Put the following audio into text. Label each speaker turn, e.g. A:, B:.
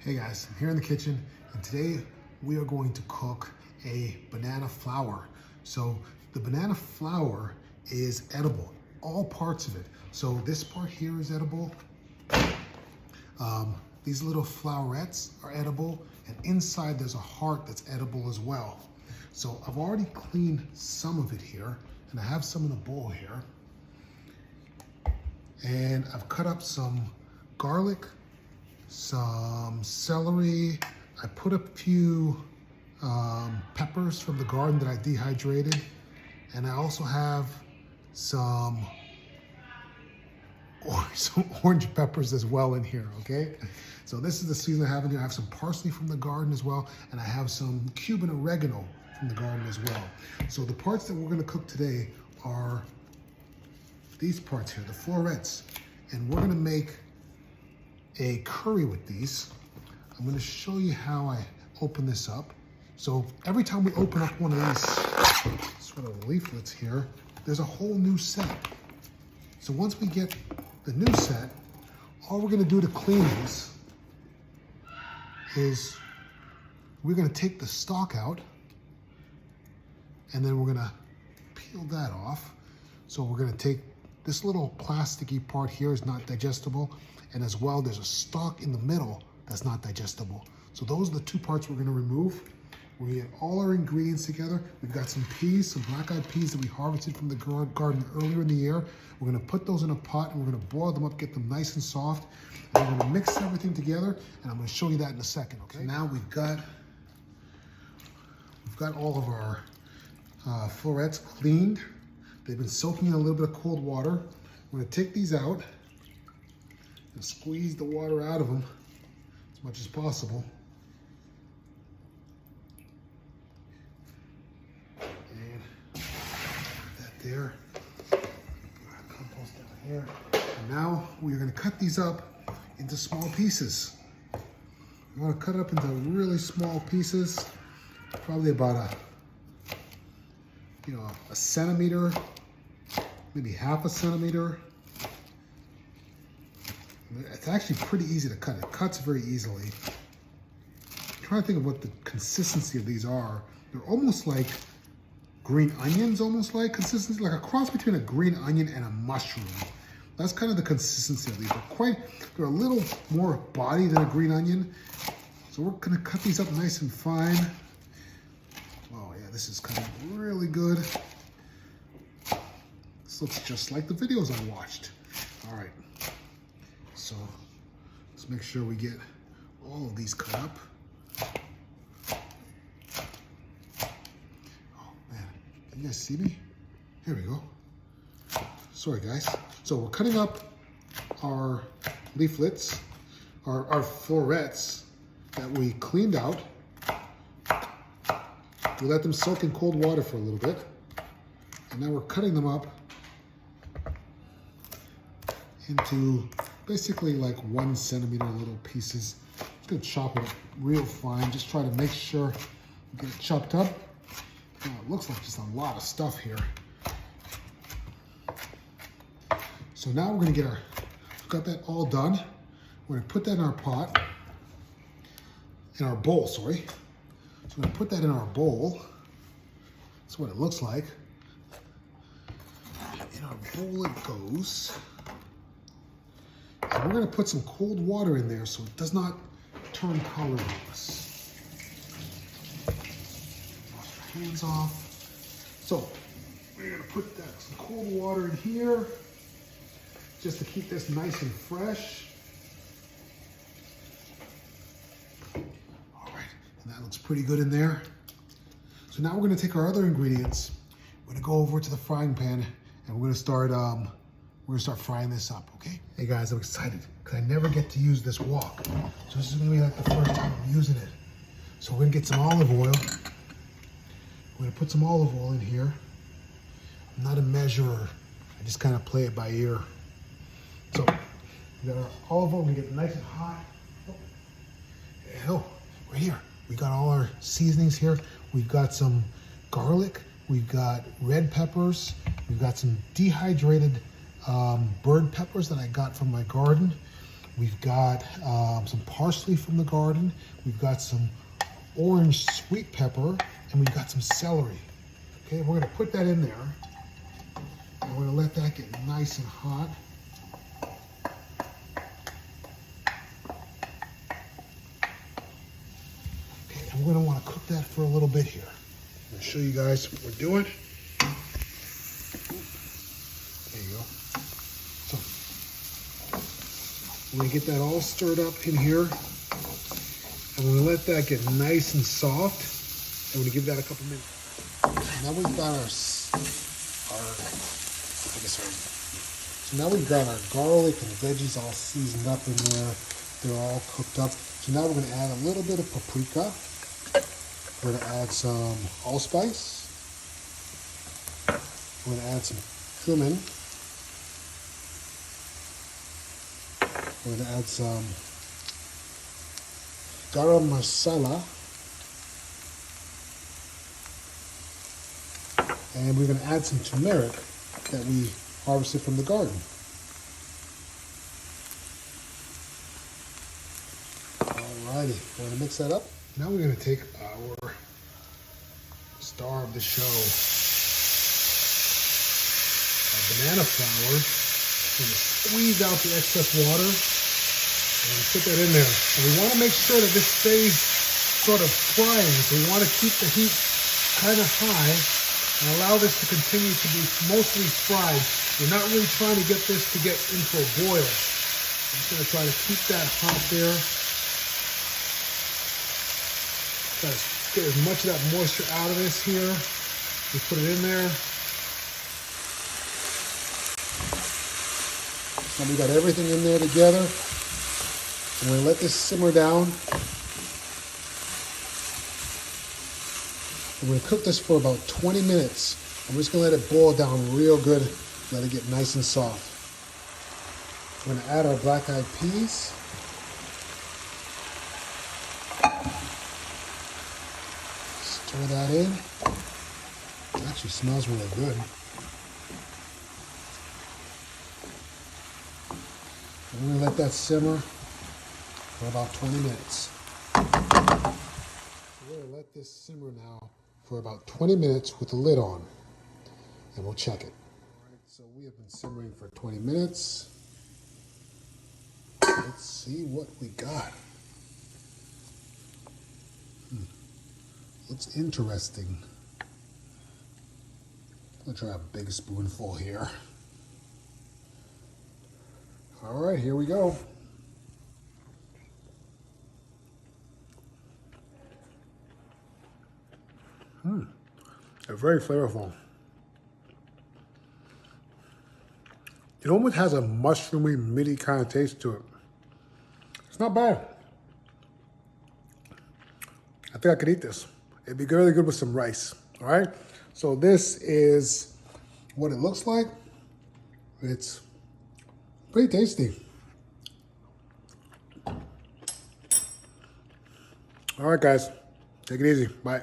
A: Hey guys, I'm here in the kitchen and today we are going to cook a banana flour. So the banana flour is edible, all parts of it. So this part here is edible. These little flowerets are edible, and inside there's a heart that's edible as well. So I've already cleaned some of it here, and I have some in a bowl here. And I've cut up some garlic, some celery. I put a few peppers from the garden that I dehydrated. And I also have some orange peppers as well in here, okay? So this is the season I have in here. I have some parsley from the garden as well, and I have some Cuban oregano from the garden as well. So the parts that we're gonna cook today are these parts here, the florets. And we're gonna make a curry with these. I'm gonna show you how I open this up. So every time we open up one of these sort of leaflets here, there's a whole new set. So once we get the new set, all we're gonna do to clean these is we're gonna take the stalk out and then we're gonna peel that off. So we're gonna take this little plasticky part here is not digestible, and as well there's a stalk in the middle that's not digestible. So those are the two parts we're gonna remove. We're gonna get all our ingredients together. We've got some peas, some black-eyed peas that we harvested from the garden earlier in the year. We're gonna put those in a pot and we're gonna boil them up, get them nice and soft. And we're gonna mix everything together, and I'm gonna show you that in a second, okay? So now we've got all of our florets cleaned. They've been soaking in a little bit of cold water. I'm gonna take these out and squeeze the water out of them as much as possible. And put that there. Compost down here. And now we're gonna cut these up into small pieces. You wanna cut it up into really small pieces, probably about a centimeter, maybe half a centimeter. It's actually pretty easy to cut. It cuts very easily. I'm trying to think of what the consistency of these are. They're almost like green onions, almost like consistency, like a cross between a green onion and a mushroom. That's kind of the consistency of these. They're a little more body than a green onion. So we're gonna cut these up nice and fine. Oh yeah, this is kind of really good. This looks just like the videos I watched. All right, so let's make sure we get all of these cut up. Oh man, can you guys see me? Here we go. Sorry guys. So we're cutting up our leaflets, our florets that we cleaned out. We let them soak in cold water for a little bit. And now we're cutting them up into basically like 1 centimeter little pieces. Just gonna chop it up real fine. Just try to make sure we get it chopped up. Oh, it looks like just a lot of stuff here. So now we're gonna got that all done. We're gonna put that in our pot, in our bowl, sorry. So we're gonna put that in our bowl. That's what it looks like. In our bowl it goes. And we're gonna put some cold water in there so it does not turn color on us. Wash our hands off. So we're gonna put some cold water in here just to keep this nice and fresh. All right, and that looks pretty good in there. So now we're gonna take our other ingredients. We're gonna go over to the frying pan and we're gonna start frying this up, okay? Hey guys, I'm excited because I never get to use this wok. So this is gonna be like the first time I'm using it. So we're gonna get some olive oil. We're gonna put some olive oil in here. I'm not a measurer. I just kind of play it by ear. So we got our olive oil, we get it nice and hot. Oh, right here. We got all our seasonings here. We've got some garlic, we've got red peppers, we've got some dehydrated bird peppers that I got from my garden. We've got some parsley from the garden. We've got some orange sweet pepper, and we've got some celery. Okay, we're gonna put that in there. And we're gonna let that get nice and hot. Okay, and we're gonna wanna cook that for a little bit here. I'm gonna show you guys what we're doing. There you go. So, we're gonna get that all stirred up in here. And we're gonna let that get nice and soft. And we're gonna give that a couple minutes. Now we've got now we've got our garlic and veggies all seasoned up in there. They're all cooked up. So now we're gonna add a little bit of paprika. We're gonna add some allspice. We're gonna add some cumin. We're gonna add some garam masala. And we're going to add some turmeric that we harvested from the garden. Alrighty, we're going to mix that up. Now we're going to take our star of the show, our banana flour. We're going to squeeze out the excess water and put that in there. And we want to make sure that this stays sort of frying. So we want to keep the heat kind of high and allow this to continue to be mostly fried. We're not really trying to get this to get into a boil. I'm just gonna try to keep that hot there. Try to get as much of that moisture out of this here. We put it in there. So we got everything in there together. I'm gonna let this simmer down. We're going to cook this for about 20 minutes. I'm just going to let it boil down real good, let it get nice and soft. We're going to add our black-eyed peas. Stir that in. It actually smells really good. And we're going to let that simmer for about 20 minutes. We're going to let this simmer now for about 20 minutes with the lid on, and we'll check it. All right, so we have been simmering for 20 minutes. Let's see what we got. Looks interesting. I'm gonna try a big spoonful here. All right, here we go. They're very flavorful. It almost has a mushroomy, meaty kind of taste to it. It's not bad. I think I could eat this. It'd be really good with some rice, all right? So this is what it looks like. It's pretty tasty. All right, guys, take it easy. Bye.